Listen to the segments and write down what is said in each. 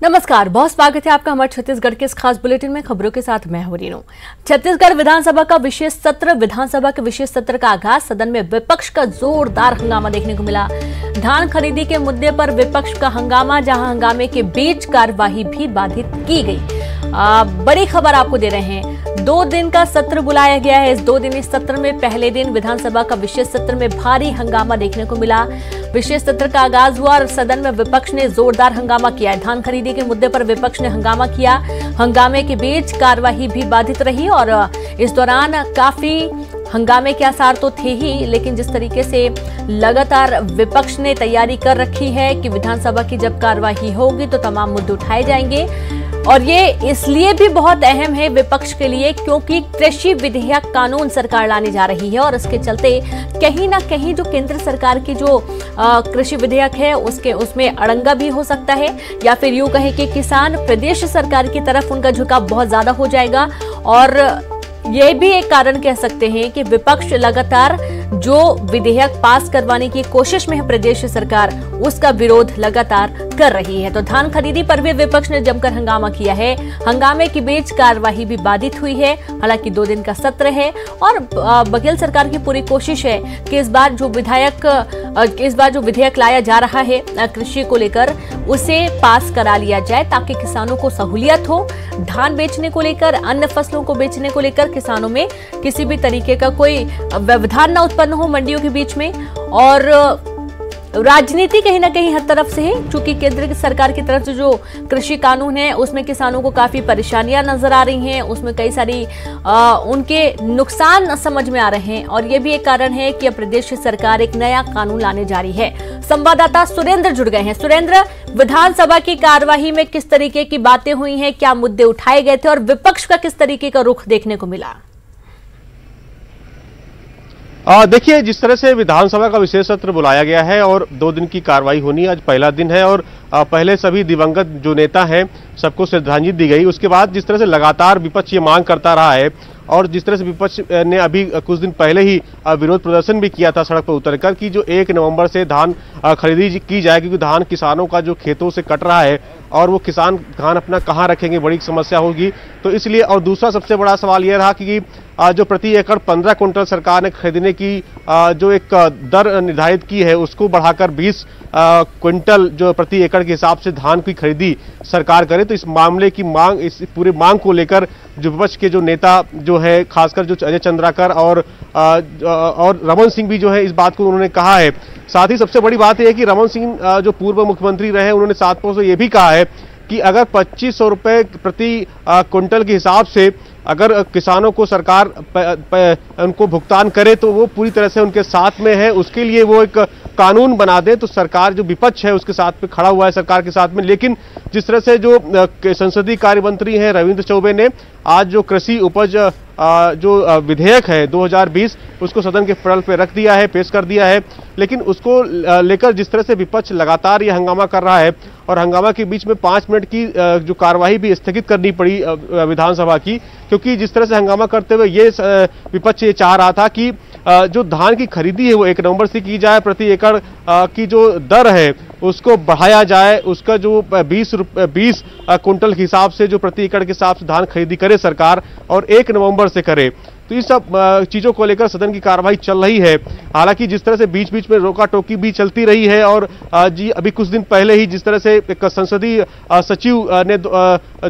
नमस्कार, बहुत स्वागत है आपका हमारे छत्तीसगढ़ के इस खास बुलेटिन में। खबरों के साथ मैं हूं रीनू। छत्तीसगढ़ विधानसभा का विशेष सत्र, विधानसभा के विशेष सत्र का आगाज। सदन में विपक्ष का जोरदार हंगामा देखने को मिला। धान खरीदी के मुद्दे पर विपक्ष का हंगामा, जहां हंगामे के बीच कार्यवाही भी बाधित की गई। बड़ी खबर आपको दे रहे हैं, 2 दिन का सत्र बुलाया गया है। इस 2 दिनी सत्र में पहले दिन विधानसभा का विशेष सत्र में भारी हंगामा देखने को मिला। विशेष सत्र का आगाज हुआ और सदन में विपक्ष ने जोरदार हंगामा किया है। धान खरीदी के मुद्दे पर विपक्ष ने हंगामा किया। हंगामे के बीच कार्यवाही भी बाधित रही और इस दौरान काफी हंगामे के आसार तो थे ही, लेकिन जिस तरीके से लगातार विपक्ष ने तैयारी कर रखी है कि विधानसभा की जब कार्यवाही होगी तो तमाम मुद्दे उठाए जाएंगे। और ये इसलिए भी बहुत अहम है विपक्ष के लिए क्योंकि कृषि विधेयक कानून सरकार लाने जा रही है और इसके चलते कहीं ना कहीं जो केंद्र सरकार की जो कृषि विधेयक है उसमें अड़ंगा भी हो सकता है, या फिर यूं कहें कि किसान प्रदेश सरकार की तरफ उनका झुकाव बहुत ज्यादा हो जाएगा। और ये भी एक कारण कह सकते हैं कि विपक्ष लगातार जो विधेयक पास करवाने की कोशिश में है प्रदेश सरकार, उसका विरोध लगातार कर रही है। तो धान खरीदी पर भी विपक्ष ने जमकर हंगामा किया है। हंगामे के बीच कार्यवाही भी बाधित हुई है। हालांकि 2 दिन का सत्र है और बघेल सरकार की पूरी कोशिश है कि इस बार जो विधेयक लाया जा रहा है कृषि को लेकर, उसे पास करा लिया जाए ताकि किसानों को सहूलियत हो। धान बेचने को लेकर, अन्य फसलों को बेचने को लेकर किसानों में किसी भी तरीके का कोई व्यवधान न उत्पन्न हो मंडियों के बीच में। और राजनीति कहीं ना कहीं हर तरफ से है, क्योंकि केंद्र सरकार की तरफ से जो कृषि कानून है उसमें किसानों को काफी परेशानियां नजर आ रही हैं, उसमें कई सारी उनके नुकसान समझ में आ रहे हैं। और ये भी एक कारण है कि अब प्रदेश सरकार एक नया कानून लाने जा रही है। संवाददाता सुरेंद्र जुड़ गए हैं। सुरेंद्र, विधानसभा की कार्यवाही में किस तरीके की बातें हुई हैं, क्या मुद्दे उठाए गए थे और विपक्ष का किस तरीके का रुख देखने को मिला? देखिए, जिस तरह से विधानसभा का विशेष सत्र बुलाया गया है और 2 दिन की कार्रवाई होनी, आज पहला दिन है और पहले सभी दिवंगत जो नेता हैं सबको श्रद्धांजलि दी गई। उसके बाद जिस तरह से लगातार विपक्ष ये मांग करता रहा है और जिस तरह से विपक्ष ने अभी कुछ दिन पहले ही विरोध प्रदर्शन भी किया था सड़क पर उतरकर कि जो 1 नवंबर से धान खरीदी की जाए, क्योंकि धान किसानों का जो खेतों से कट रहा है और वो किसान धान अपना कहाँ रखेंगे, बड़ी समस्या होगी। तो इसलिए, और दूसरा सबसे बड़ा सवाल यह रहा कि जो प्रति एकड़ 15 क्विंटल सरकार ने खरीदने की जो एक दर निर्धारित की है, उसको बढ़ाकर 20 क्विंटल जो प्रति एकड़ के हिसाब से धान की खरीदी सरकार करे। तो इस मामले की मांग, इस पूरे मांग को लेकर जो विपक्ष के जो नेता जो है, खासकर जो अजय चंद्राकर और रमन सिंह भी जो है, इस बात को उन्होंने कहा है। साथ ही सबसे बड़ी बात यह है कि रमन सिंह जो पूर्व मुख्यमंत्री रहे, उन्होंने 7 पोस्ट से यह भी कहा है कि अगर 2500 रुपए प्रति क्विंटल के हिसाब से अगर किसानों को सरकार उनको भुगतान करे तो वो पूरी तरह से उनके साथ में है। उसके लिए वो एक कानून बना दे। तो सरकार जो विपक्ष है उसके साथ में खड़ा हुआ है, सरकार के साथ में। लेकिन जिस तरह से जो संसदीय कार्य मंत्री हैं रविंद्र चौबे ने आज जो कृषि उपज जो विधेयक है 2020 उसको सदन के पटल पे रख दिया है, पेश कर दिया है। लेकिन उसको लेकर जिस तरह से विपक्ष लगातार ये हंगामा कर रहा है और हंगामा के बीच में 5 मिनट की जो कार्यवाही भी स्थगित करनी पड़ी विधानसभा की, क्योंकि जिस तरह से हंगामा करते हुए ये विपक्ष ये चाह रहा था कि जो धान की खरीदी है वो 1 नवंबर से की जाए, प्रति एकड़ की जो दर है उसको बढ़ाया जाए, उसका जो 20 क्विंटल के हिसाब से जो प्रति एकड़ के हिसाब से धान खरीदी करे सरकार और 1 नवंबर से करे। तो इस सब चीजों को लेकर सदन की कार्यवाही चल रही है। हालांकि जिस तरह से बीच बीच में रोका टोकी भी चलती रही है और जी अभी कुछ दिन पहले ही जिस तरह से एक संसदीय सचिव ने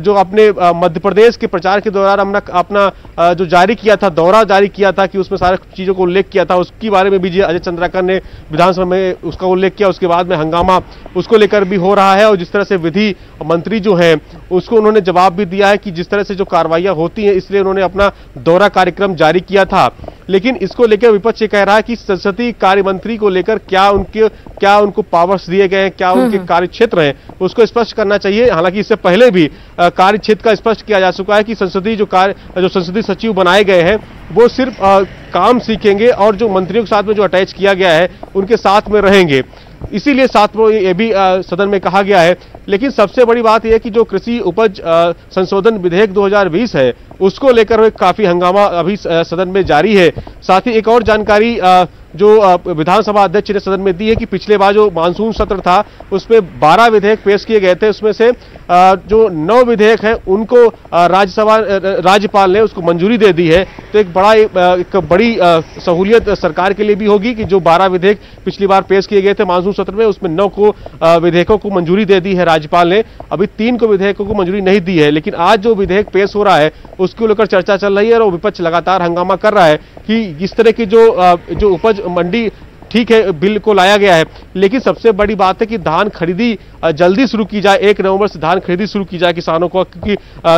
जो अपने मध्य प्रदेश के प्रचार के दौरान अपना जो जारी किया था, दौरा जारी किया था कि उसमें सारी चीजों को उल्लेख किया था, उसके बारे में भी जी अजय चंद्राकर ने विधानसभा में उसका उल्लेख किया। उसके बाद में हंगामा उसको लेकर भी हो रहा है और जिस तरह से विधि मंत्री जो है उसको उन्होंने जवाब भी दिया है कि जिस तरह से जो कार्रवाइयां होती हैं इसलिए उन्होंने अपना दौरा कार्यक्रम जारी किया था। लेकिन इसको लेकर विपक्ष ये कह रहा है कि संसदीय कार्य मंत्री को लेकर क्या उनको पावर्स दिए गए हैं, क्या उनके कार्य क्षेत्र हैं, उसको स्पष्ट करना चाहिए। हालांकि इससे पहले भी कार्य क्षेत्र का स्पष्ट किया जा चुका है कि संसदीय जो संसदीय सचिव बनाए गए हैं वो सिर्फ काम सीखेंगे और जो मंत्रियों के साथ में जो अटैच किया गया है उनके साथ में रहेंगे। इसीलिए साथ में ये भी सदन में कहा गया है। लेकिन सबसे बड़ी बात यह है कि जो कृषि उपज संशोधन विधेयक 2020 है उसको लेकर काफी हंगामा अभी सदन में जारी है। साथ ही एक और जानकारी जो विधानसभा अध्यक्ष ने सदन में दी है कि पिछले बार जो मानसून सत्र था उसमें 12 विधेयक पेश किए गए थे, उसमें से जो 9 विधेयक हैं उनको राज्यपाल ने उसको मंजूरी दे दी है। तो एक बड़ी सहूलियत सरकार के लिए भी होगी कि जो 12 विधेयक पिछली बार पेश किए गए थे मानसून सत्र में, उसमें 9 को विधेयकों को मंजूरी दे दी है राज्यपाल ने। अभी 3 को विधेयकों को मंजूरी नहीं दी है, लेकिन आज जो विधेयक पेश हो रहा है उसको लेकर चर्चा चल रही है और विपक्ष लगातार हंगामा कर रहा है कि इस तरह की जो उपज मंडी, ठीक है बिल को लाया गया है, लेकिन सबसे बड़ी बात है कि धान खरीदी जल्दी शुरू की जाए। 1 नवंबर से धान खरीदी शुरू की जाए किसानों को, क्योंकि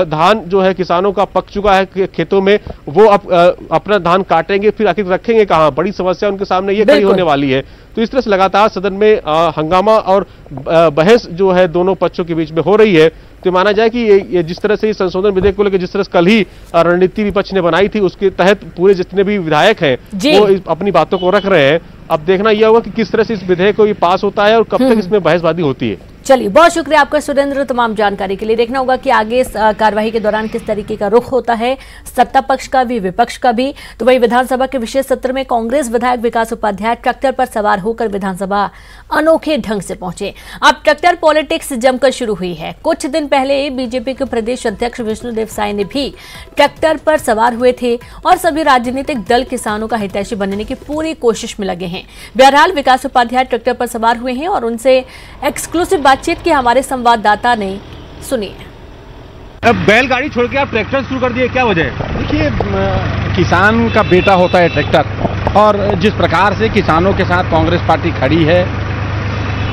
धान जो है किसानों का पक चुका है खेतों में, वो अब अपना धान काटेंगे फिर आखिर रखेंगे कहां, बड़ी समस्या उनके सामने ये खड़ी होने वाली है। तो इस तरह से लगातार सदन में हंगामा और बहस जो है दोनों पक्षों के बीच में हो रही है। तो माना जाए कि ये जिस तरह से संशोधन विधेयक को लेकर जिस तरह से कल ही रणनीति विपक्ष ने बनाई थी, उसके तहत पूरे जितने भी विधायक हैं वो अपनी बातों को रख रहे हैं। अब देखना यह होगा कि किस तरह से इस विधेयक को ये पास होता है और कब तक इसमें बहसबाजी होती है। चलिए, बहुत शुक्रिया आपका सुरेंद्र तमाम जानकारी के लिए। देखना होगा कि आगे कार्यवाही के दौरान किस तरीके का रुख होता है, सत्ता पक्ष का भी विपक्ष का भी। तो वही विधानसभा के विशेष सत्र में कांग्रेस विधायक विकास उपाध्याय ट्रैक्टर पर सवार होकर विधानसभा अनोखे ढंग से पहुंचे। अब ट्रैक्टर पॉलिटिक्स जमकर शुरू हुई है। कुछ दिन पहले बीजेपी के प्रदेश अध्यक्ष विष्णुदेव साय ने भी ट्रैक्टर पर सवार हुए थे और सभी राजनीतिक दल किसानों का हितैषी बनने की पूरी कोशिश में लगे हैं। बहरहाल विकास उपाध्याय ट्रैक्टर पर सवार हुए हैं और उनसे एक्सक्लूसिव बातचीत की हमारे संवाददाता ने सुनी है। अब बैलगाड़ी छोड़ के आप ट्रैक्टर शुरू कर दिए, क्या वजह है? देखिए, किसान का बेटा होता है ट्रैक्टर, और जिस प्रकार से किसानों के साथ कांग्रेस पार्टी खड़ी है,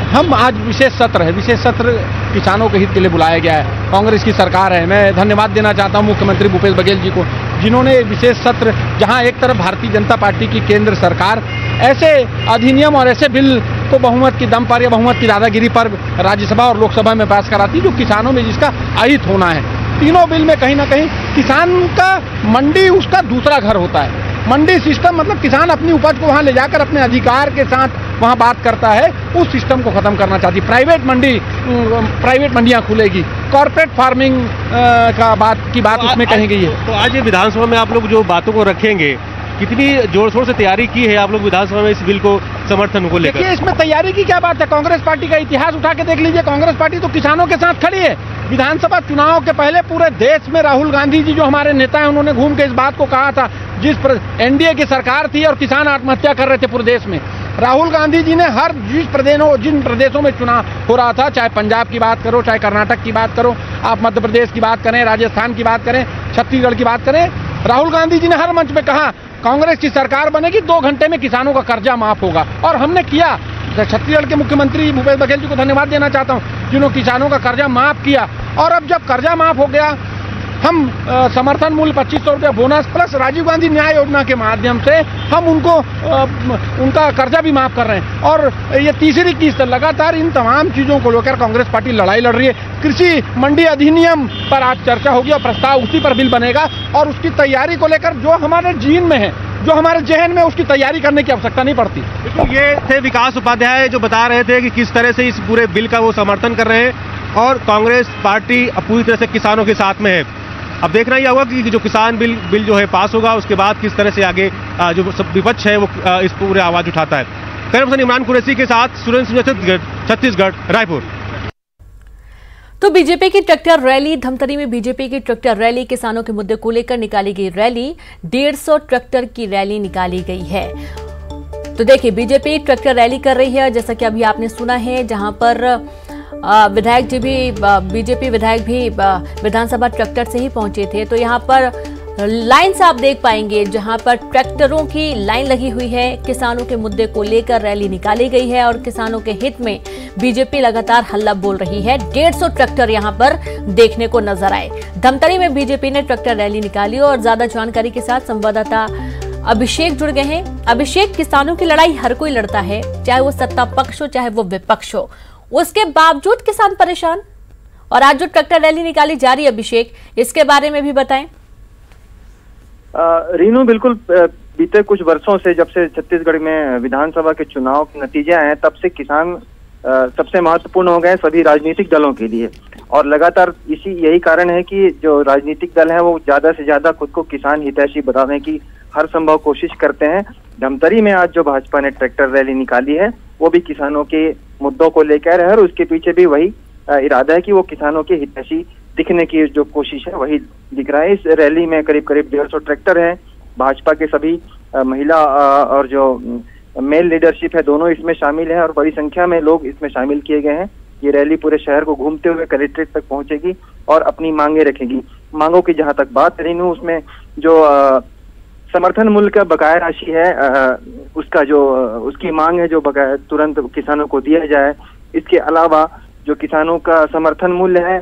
हम आज विशेष सत्र किसानों के हित के लिए बुलाया गया है। कांग्रेस की सरकार है, मैं धन्यवाद देना चाहता हूं मुख्यमंत्री भूपेश बघेल जी को, जिन्होंने विशेष सत्र, जहां एक तरफ भारतीय जनता पार्टी की केंद्र सरकार ऐसे अधिनियम और ऐसे बिल को बहुमत की दम पर या बहुमत की दादागिरी पर राज्यसभा और लोकसभा में पास कराती जो किसानों में जिसका अहित होना है। तीनों बिल में कहीं ना कहीं किसान का मंडी उसका दूसरा घर होता है। मंडी सिस्टम मतलब किसान अपनी उपज को वहां ले जाकर अपने अधिकार के साथ वहां बात करता है, उस सिस्टम को खत्म करना चाहती। प्राइवेट मंडियां खुलेगी, कॉर्पोरेट फार्मिंग की बात उसमें कही गई है। तो आज ये विधानसभा में आप लोग जो बातों को रखेंगे, कितनी जोर शोर से तैयारी की है आप लोग विधानसभा में इस बिल को समर्थन को लेकर? देखिए, इसमें तैयारी की क्या बात है, कांग्रेस पार्टी का इतिहास उठा के देख लीजिए। कांग्रेस पार्टी तो किसानों के साथ खड़ी है। विधानसभा चुनाव के पहले पूरे देश में राहुल गांधी जी जो हमारे नेता हैं, उन्होंने घूम के इस बात को कहा था, एनडीए की सरकार थी और किसान आत्महत्या कर रहे थे पूरे देश में, राहुल गांधी जी ने जिन प्रदेशों में चुनाव हो रहा था, चाहे पंजाब की बात करो, चाहे कर्नाटक की बात करो, आप मध्य प्रदेश की बात करें, राजस्थान की बात करें, छत्तीसगढ़ की बात करें, राहुल गांधी जी ने हर मंच पे कहा कांग्रेस की सरकार बनेगी, 2 घंटे में किसानों का कर्जा माफ होगा, और हमने किया। छत्तीसगढ़ के मुख्यमंत्री भूपेश बघेल जी को धन्यवाद देना चाहता हूं, जिन्होंने किसानों का कर्जा माफ किया। और अब जब कर्जा माफ हो गया, हम समर्थन मूल्य 2500 रुपया बोनस प्लस राजीव गांधी न्याय योजना के माध्यम से हम उनका कर्जा भी माफ कर रहे हैं। और ये तीसरी किस्त, लगातार इन तमाम चीजों को लेकर कांग्रेस पार्टी लड़ाई लड़ रही है। कृषि मंडी अधिनियम पर आज चर्चा होगी और प्रस्ताव उसी पर बिल बनेगा, और उसकी तैयारी को लेकर जो हमारे जीन में है, जो हमारे जहन में, उसकी तैयारी करने की आवश्यकता नहीं पड़ती। तो ये थे विकास उपाध्याय जो बता रहे थे कि किस तरह से इस पूरे बिल का वो समर्थन कर रहे हैं, और कांग्रेस पार्टी पूरी तरह से किसानों के साथ में है। अब देखना यह होगा कि जो किसान बिल जो है पास होगा, उसके बाद किस तरह से आगे जो विपक्ष है वो इस पूरे आवाज उठाता है। कैमरा इमरान कुरैशी के साथ सुरेंद्र सिंह, छत्तीसगढ़, रायपुर। तो बीजेपी की ट्रैक्टर रैली, धमतरी में बीजेपी की ट्रैक्टर रैली, किसानों के मुद्दे को लेकर निकाली गई रैली, 150 ट्रैक्टर की रैली निकाली गई है। तो देखिए, बीजेपी ट्रैक्टर रैली कर रही है, जैसा कि अभी आपने सुना है, जहां पर विधायक जी भी, बीजेपी विधायक भी विधानसभा ट्रैक्टर से ही पहुंचे थे। तो यहां पर लाइन से आप देख पाएंगे जहां पर ट्रैक्टरों की लाइन लगी हुई है, किसानों के मुद्दे को लेकर रैली निकाली गई है और किसानों के हित में बीजेपी लगातार हल्ला बोल रही है। 150 ट्रैक्टर यहां पर देखने को नजर आए। धमतरी में बीजेपी ने ट्रैक्टर रैली निकाली और ज्यादा जानकारी के साथ संवाददाता अभिषेक जुड़ गए हैं। अभिषेक, किसानों की लड़ाई हर कोई लड़ता है, चाहे वो सत्ता पक्ष हो चाहे वो विपक्ष हो, उसके बावजूद किसान परेशान, और आज जो ट्रैक्टर रैली निकाली जा रही है, अभिषेक, इसके बारे में भी बताएं। रीनू, बिल्कुल बीते कुछ वर्षों से, जब से छत्तीसगढ़ में विधानसभा के चुनाव के नतीजे आए, तब से किसान सबसे महत्वपूर्ण हो गए सभी राजनीतिक दलों के लिए। और लगातार यही कारण है कि जो राजनीतिक दल हैं वो ज्यादा से ज्यादा खुद को किसान हितैषी बनाने की हर संभव कोशिश करते हैं। धमतरी में आज जो भाजपा ने ट्रैक्टर रैली निकाली है वो भी किसानों के मुद्दों को लेकर है, और उसके पीछे भी वही इरादा है कि वो किसानों के हितैषी दिखने की जो कोशिश है वही दिख रहा है। इस रैली में करीब 150 ट्रैक्टर हैं, भाजपा के सभी महिला और जो मेल लीडरशिप है दोनों इसमें शामिल है और बड़ी संख्या में लोग इसमें शामिल किए गए हैं। ये रैली पूरे शहर को घूमते हुए कलेक्ट्रेट तक पहुंचेगी और अपनी मांगे रखेगी। मांगों की जहां तक बात करी हूँ, उसमें जो समर्थन मूल्य का बकाया राशि है उसका जो उसकी मांग है जो बकाया तुरंत किसानों को दिया जाए। इसके अलावा जो किसानों का समर्थन मूल्य है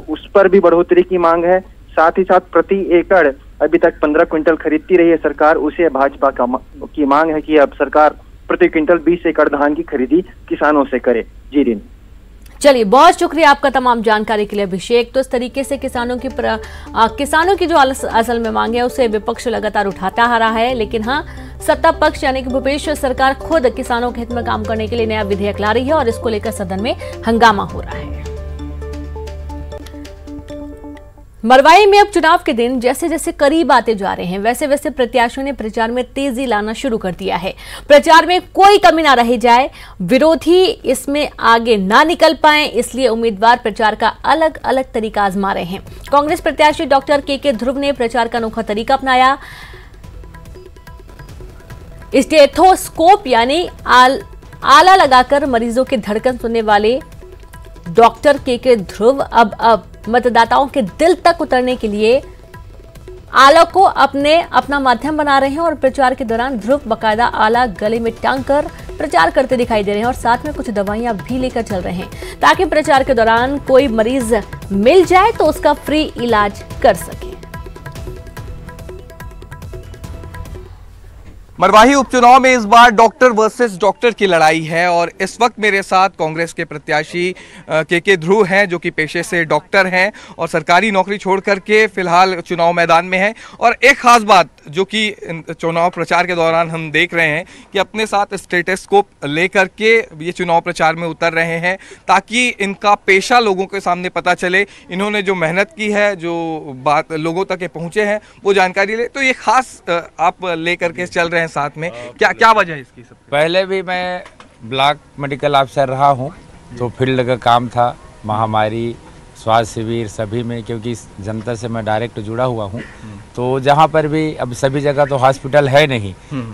उस पर भी बढ़ोतरी की मांग है। साथ ही साथ प्रति एकड़ अभी तक 15 क्विंटल खरीदती रही है सरकार, उसे भाजपा की मांग है कि अब सरकार प्रति क्विंटल 20 एकड़ धान की खरीदी किसानों से करे। जी रिन, चलिए बहुत शुक्रिया आपका तमाम जानकारी के लिए अभिषेक। तो इस तरीके से किसानों की जो असल में मांग है उसे विपक्ष लगातार उठाता आ रहा है, लेकिन हाँ, सत्ता पक्ष यानी कि भूपेश सरकार खुद किसानों के हित में काम करने के लिए नया विधेयक ला रही है और इसको लेकर सदन में हंगामा हो रहा है। मरवाई में अब चुनाव के दिन जैसे जैसे करीब आते जा रहे हैं वैसे वैसे प्रत्याशियों ने प्रचार में तेजी लाना शुरू कर दिया है। प्रचार में कोई कमी ना रह जाए, विरोधी इसमें आगे ना निकल पाए, इसलिए उम्मीदवार प्रचार का अलग अलग तरीका आजमा रहे हैं। कांग्रेस प्रत्याशी डॉक्टर के ध्रुव ने प्रचार का अनोखा तरीका अपनाया। स्टेथोस्कोप यानी आला लगाकर मरीजों की धड़कन सुनने वाले डॉक्टर के ध्रुव अब मतदाताओं के दिल तक उतरने के लिए आला को अपना माध्यम बना रहे हैं और प्रचार के दौरान ध्रुव बकायदा आला गले में टांग कर प्रचार करते दिखाई दे रहे हैं और साथ में कुछ दवाइयां भी लेकर चल रहे हैं ताकि प्रचार के दौरान कोई मरीज मिल जाए तो उसका फ्री इलाज कर सके। मरवाही उपचुनाव में इस बार डॉक्टर वर्सेस डॉक्टर की लड़ाई है और इस वक्त मेरे साथ कांग्रेस के प्रत्याशी के ध्रुव हैं जो कि पेशे से डॉक्टर हैं और सरकारी नौकरी छोड़ करके फिलहाल चुनाव मैदान में हैं। और एक खास बात जो कि चुनाव प्रचार के दौरान हम देख रहे हैं कि अपने साथ स्टेथोस्कोप लेकर के ये चुनाव प्रचार में उतर रहे हैं ताकि इनका पेशा लोगों के सामने पता चले, इन्होंने जो मेहनत की है, जो बात लोगों तक पहुँचे हैं वो जानकारी ले। तो ये खास आप लेकर के चल रहे हैं साथ में, क्या वजह है इसकी? सबसे पहले भी मैं ब्लॉक मेडिकल ऑफिसर रहा हूं, तो फील्ड का काम था, महामारी, स्वास्थ्य शिविर सभी में, क्योंकि जनता से मैं डायरेक्ट जुड़ा हुआ हूं। तो जहां पर भी अब सभी जगह तो हॉस्पिटल है नहीं,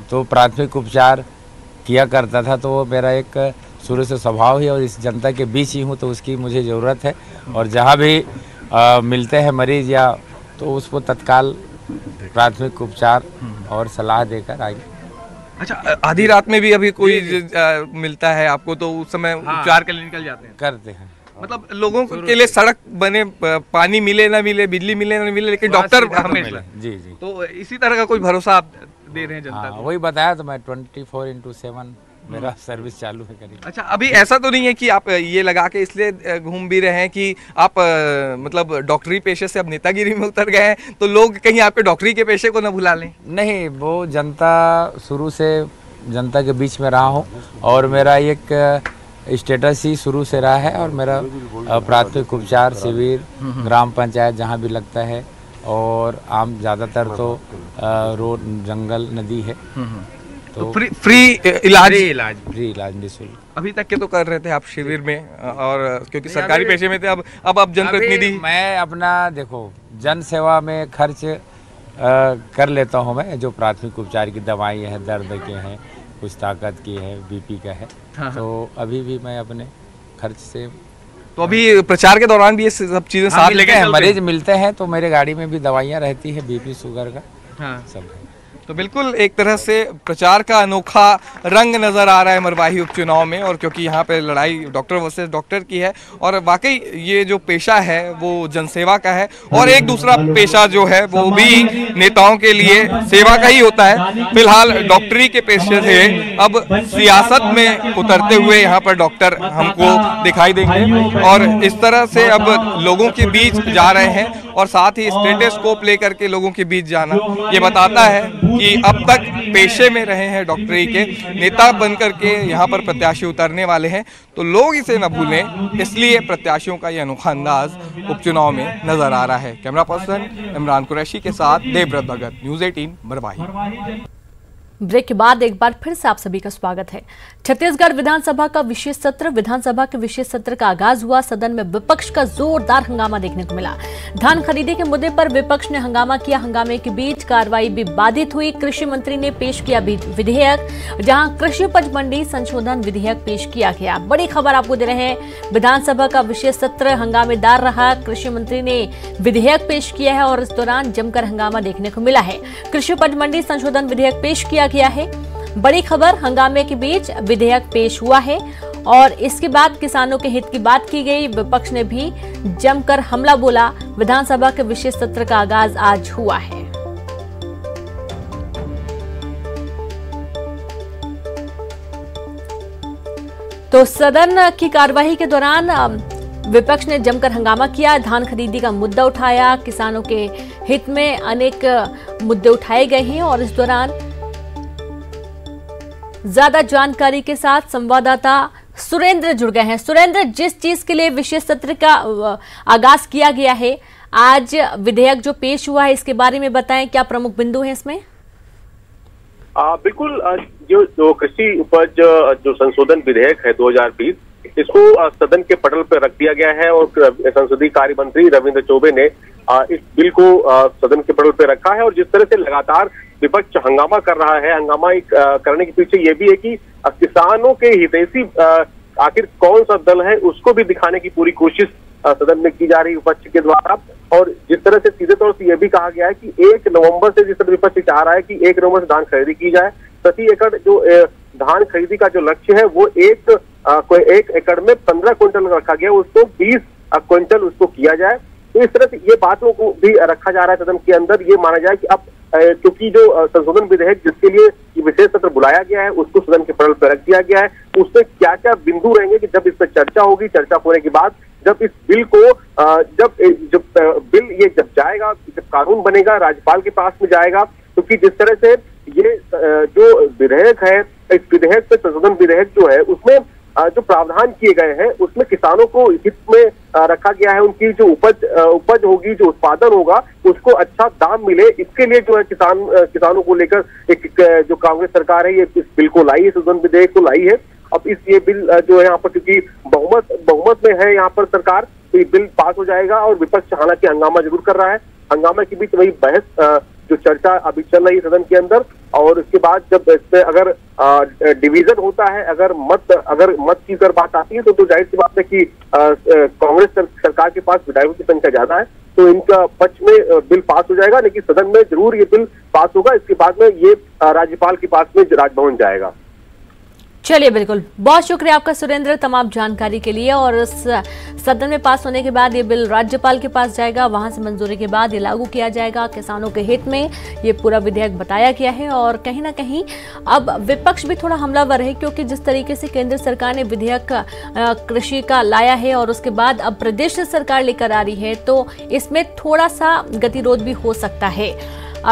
तो प्राथमिक उपचार किया करता था। तो वो मेरा एक शुरू से स्वभाव ही और इस जनता के बीच ही हूँ तो उसकी मुझे ज़रूरत है। और जहाँ भी मिलते हैं मरीज या तो उसको तत्काल प्राथमिक उपचार और सलाह देकर आगे। अच्छा, आधी रात में भी अभी कोई मिलता है आपको तो उस समय उपचार के लिए निकल जाते हैं? करते हैं, मतलब लोगों के लिए सड़क बने, पानी मिले ना मिले, बिजली मिले ना मिले, लेकिन डॉक्टर हमेशा। जी जी, तो इसी तरह का कोई भरोसा आप दे रहे हैं जनता को? वही बताया तो मैं 24/7 मेरा सर्विस चालू है करीब। अच्छा, अभी ऐसा तो नहीं है कि आप ये लगा के इसलिए घूम भी रहे हैं कि आप मतलब डॉक्टरी पेशे से अब नेतागिरी में उतर गए हैं तो लोग कहीं आपके डॉक्टरी के पेशे को न भुला लें? नहीं, वो जनता शुरू से जनता के बीच में रहा हूँ और मेरा एक स्टेटस ही शुरू से रहा है और मेरा प्राथमिक उपचार शिविर ग्राम पंचायत जहाँ भी लगता है और आम ज़्यादातर तो रोड, जंगल, नदी है तो फ्री इलाज निःशुल्क अभी तक के तो कर रहे थे आप शिविर में, और क्योंकि सरकारी पेशे में थे, अब जनप्रतिनिधि। मैं अपना देखो जन सेवा में खर्च कर लेता हूँ मैं, जो प्राथमिक उपचार की दवाई है, दर्द के हैं, कुछ ताकत की है, बीपी का है। हाँ। तो अभी भी मैं अपने खर्च से, तो अभी प्रचार के दौरान भी ये सब चीजें साथ लेके हैं? मरीज मिलते हैं तो मेरे गाड़ी में भी दवाइयाँ रहती है, बीपी शुगर का। हाँ। सब। तो बिल्कुल एक तरह से प्रचार का अनोखा रंग नज़र आ रहा है मरवाही उपचुनाव में, और क्योंकि यहाँ पे लड़ाई डॉक्टर वर्सेस डॉक्टर की है और वाकई ये जो पेशा है वो जनसेवा का है और एक दूसरा पेशा जो है वो भी नेताओं के लिए सेवा का ही होता है। फिलहाल डॉक्टरी के पेशे से अब सियासत में उतरते हुए यहाँ पर डॉक्टर हमको दिखाई देंगे और इस तरह से अब लोगों के बीच जा रहे हैं और साथ ही स्टेथोस्कोप लेकर के लोगों के बीच जाना ये बताता है कि अब तक पेशे में रहे हैं डॉक्टरी के, नेता बनकर के यहाँ पर प्रत्याशी उतरने वाले हैं, तो लोग इसे न भूलें, इसलिए प्रत्याशियों का ये अनोखा अंदाज उपचुनाव में नजर आ रहा है। कैमरा पर्सन इमरान कुरैशी के साथ देवव्रत भगत, न्यूज़ 18 मरवाही। ब्रेक के बाद एक बार फिर से आप सभी का स्वागत है। छत्तीसगढ़ विधानसभा का विशेष सत्र विधानसभा के विशेष सत्र का आगाज हुआ। सदन में विपक्ष का जोरदार हंगामा देखने को मिला। धान खरीदी के मुद्दे पर विपक्ष ने हंगामा किया। हंगामे के बीच कार्रवाई भी बाधित हुई। कृषि मंत्री ने पेश किया विधेयक, जहां कृषि उपज मंडी संशोधन विधेयक पेश किया गया। बड़ी खबर आपको दे रहे हैं, विधानसभा का विशेष सत्र हंगामेदार रहा। कृषि मंत्री ने विधेयक पेश किया है और इस दौरान जमकर हंगामा देखने को मिला है। कृषि उपज मंडी संशोधन विधेयक पेश किया गया है। बड़ी खबर, हंगामे के बीच विधेयक पेश हुआ है और इसके बाद किसानों के हित की बात की गई। विपक्ष ने भी जमकर हमला बोला। विधानसभा के विशेष सत्र का आगाज आज हुआ है। तो सदन की कार्यवाही के दौरान विपक्ष ने जमकर हंगामा किया। धान खरीदी का मुद्दा उठाया। किसानों के हित में अनेक मुद्दे उठाए गए हैं और इस दौरान ज्यादा जानकारी के साथ संवाददाता सुरेंद्र जुड़ गए हैं। सुरेंद्र, जिस चीज के लिए विशेष सत्र का आगाज किया गया है, आज विधेयक जो पेश हुआ है, इसके बारे में बताएं, क्या प्रमुख बिंदु हैं इसमें? बिल्कुल, जो कृषि उपज जो संशोधन विधेयक है 2020, इसको सदन के पटल पर रख दिया गया है और संसदीय कार्य मंत्री रविंद्र चौबे ने इस बिल को सदन के पटल पर रखा है। और जिस तरह से लगातार विपक्ष हंगामा कर रहा है, हंगामा करने के पीछे ये भी है कि किसानों के हितैषी आखिर कौन सा दल है, उसको भी दिखाने की पूरी कोशिश सदन में की जा रही विपक्ष के द्वारा। और जिस तरह से सीधे तौर से यह भी कहा गया है कि 1 नवंबर से, जिस तरह विपक्ष चाह रहा है कि 1 नवंबर से धान खरीदी की जाए, प्रति एकड़ जो धान खरीदी का जो लक्ष्य है वो 1 एकड़ में 15 क्विंटल रखा गया, उसको 20 क्विंटल उसको किया जाए। तो इस तरह से ये बातों को भी रखा जा रहा है सदन के अंदर। ये माना जाए कि अब क्योंकि जो संशोधन विधेयक जिसके लिए विशेष सत्र बुलाया गया है, उसको सदन के पटल पर रख दिया गया है। उसमें क्या क्या बिंदु रहेंगे कि जब इस पर चर्चा होगी, चर्चा होने के बाद जब इस बिल को बिल ये जब जाएगा, जब कानून बनेगा, राज्यपाल के पास में जाएगा, क्योंकि जिस तरह से ये जो विधेयक है, इस विधेयक पे संशोधन विधेयक जो है, उसमें जो प्रावधान किए गए हैं, उसमें किसानों को हित में रखा गया है। उनकी जो उपज होगी, जो उत्पादन होगा, उसको अच्छा दाम मिले, इसके लिए जो है किसानों को लेकर एक जो कांग्रेस सरकार है, ये इस बिल को लाई है, संशोधन विधेयक को लाई है। अब ये बिल जो है यहाँ पर, क्योंकि बहुमत में है यहाँ पर सरकार, तो ये बिल पास हो जाएगा। और विपक्ष हालांकि हंगामा जरूर कर रहा है। हंगामा के बीच वही बहस जो चर्चा अभी चल रही है सदन के अंदर। और इसके बाद जब इसमें अगर डिवीजन होता है, अगर मत की अगर बात आती है, तो जाहिर सी बात है कि कांग्रेस सरकार के पास विधायकों की संख्या ज्यादा है, तो इनका पक्ष में बिल पास हो जाएगा। लेकिन सदन में जरूर ये बिल पास होगा। इसके बाद में ये राज्यपाल के पास में राजभवन जाएगा। चलिए, बिल्कुल, बहुत शुक्रिया आपका सुरेंद्र तमाम जानकारी के लिए। और इस सदन में पास होने के बाद ये बिल राज्यपाल के पास जाएगा, वहां से मंजूरी के बाद ये लागू किया जाएगा। किसानों के हित में ये पूरा विधेयक बताया गया है। और कहीं ना कहीं अब विपक्ष भी थोड़ा हमलावर है, क्योंकि जिस तरीके से केंद्र सरकार ने विधेयक कृषि का लाया है और उसके बाद अब प्रदेश सरकार लेकर आ रही है, तो इसमें थोड़ा सा गतिरोध भी हो सकता है।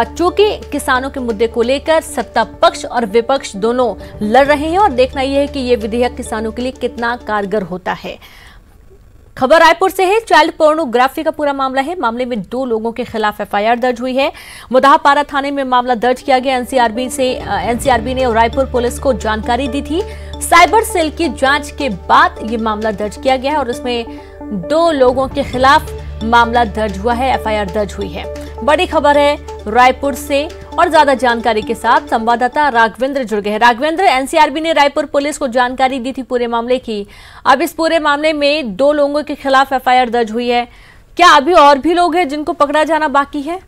चूंकि किसानों के मुद्दे को लेकर सत्ता पक्ष और विपक्ष दोनों लड़ रहे हैं और देखना यह है कि यह विधेयक किसानों के लिए कितना कारगर होता है। खबर रायपुर से है। चाइल्ड पोर्नोग्राफी का पूरा मामला है। मामले में 2 लोगों के खिलाफ एफआईआर दर्ज हुई है। मुदाहापारा थाने में मामला दर्ज किया गया। एनसीआरबी ने रायपुर पुलिस को जानकारी दी थी। साइबर सेल की जांच के बाद ये मामला दर्ज किया गया है और इसमें 2 लोगों के खिलाफ मामला दर्ज हुआ है, एफआईआर दर्ज हुई है। बड़ी खबर है रायपुर से और ज्यादा जानकारी के साथ संवाददाता राघवेंद्र जुड़ गए हैं। राघवेंद्र, एनसीआरबी ने रायपुर पुलिस को जानकारी दी थी पूरे मामले की। अब इस पूरे मामले में 2 लोगों के खिलाफ एफआईआर दर्ज हुई है। क्या अभी और भी लोग हैं जिनको पकड़ा जाना बाकी है?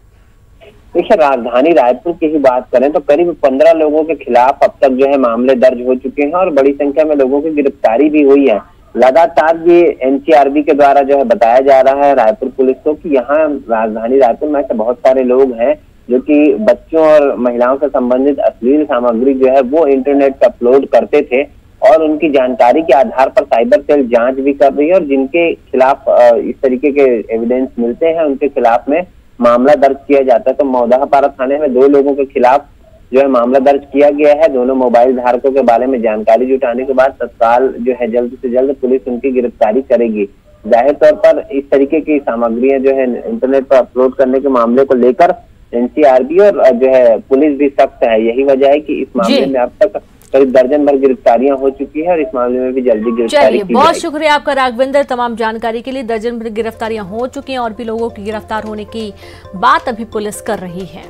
देखिए, राजधानी रायपुर की ही बात करें तो करीब 15 लोगों के खिलाफ अब तक जो है मामले दर्ज हो चुके हैं और बड़ी संख्या में लोगों की गिरफ्तारी भी हुई है। लगातार ये एनसीआरबी के द्वारा जो है बताया जा रहा है रायपुर पुलिस को कि यहाँ राजधानी रायपुर में ऐसे बहुत सारे लोग हैं जो कि बच्चों और महिलाओं से संबंधित अश्लील सामग्री जो है वो इंटरनेट पर अपलोड करते थे और उनकी जानकारी के आधार पर साइबर सेल जांच भी कर रही है और जिनके खिलाफ इस तरीके के एविडेंस मिलते हैं उनके खिलाफ में मामला दर्ज किया जाता है। तो मुदाहापारा थाने में 2 लोगों के खिलाफ जो है मामला दर्ज किया गया है। दोनों मोबाइल धारकों के बारे में जानकारी जुटाने के बाद तत्काल जो है जल्द से जल्द पुलिस उनकी गिरफ्तारी करेगी। जाहिर तौर पर इस तरीके की सामग्रियां जो है इंटरनेट पर अपलोड करने के मामले को लेकर एनसीआरबी और जो है पुलिस भी सख्त है। यही वजह है कि इस मामले में अब तक करीब दर्जन भर गिरफ्तारियां हो चुकी है और इस मामले में भी जल्दी गिरफ्तारी की बहुत शुक्रिया आपका राघवेंद्र, तमाम जानकारी के लिए। दर्जन भर गिरफ्तारियां हो चुकी हैं और भी लोगों की गिरफ्तार होने की बात अभी पुलिस कर रही है।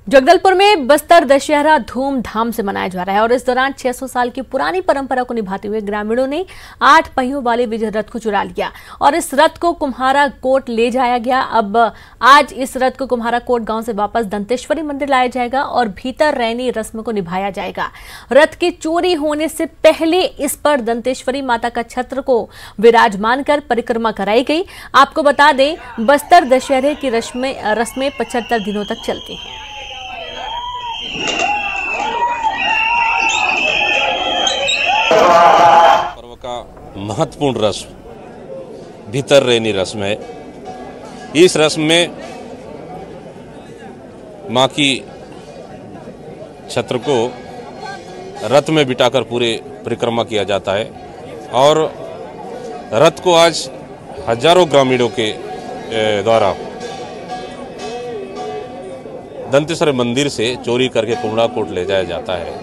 जगदलपुर में बस्तर दशहरा धूमधाम से मनाया जा रहा है और इस दौरान 600 साल की पुरानी परंपरा को निभाते हुए ग्रामीणों ने 8 पहियों वाले विजय रथ को चुरा लिया और इस रथ को कुम्हारा कोट ले जाया गया। अब आज इस रथ को कुम्हारा कोट गांव से वापस दंतेश्वरी मंदिर लाया जाएगा और भीतर रैनी रस्म को निभाया जाएगा। रथ की चोरी होने से पहले इस पर दंतेश्वरी माता का छत्र को विराजमान कर परिक्रमा कराई गई। आपको बता दें, बस्तर दशहरे की रस्में 75 दिनों तक चलती हैं। पर्व का महत्वपूर्ण रस्म भीतर रैनी रस्म है। इस रस्म में मां की छत्र को रथ में बिठाकर पूरे परिक्रमा किया जाता है और रथ को आज हजारों ग्रामीणों के द्वारा दंतेश्वरी मंदिर से चोरी करके कुम्हारा कोट ले जाया जाता है।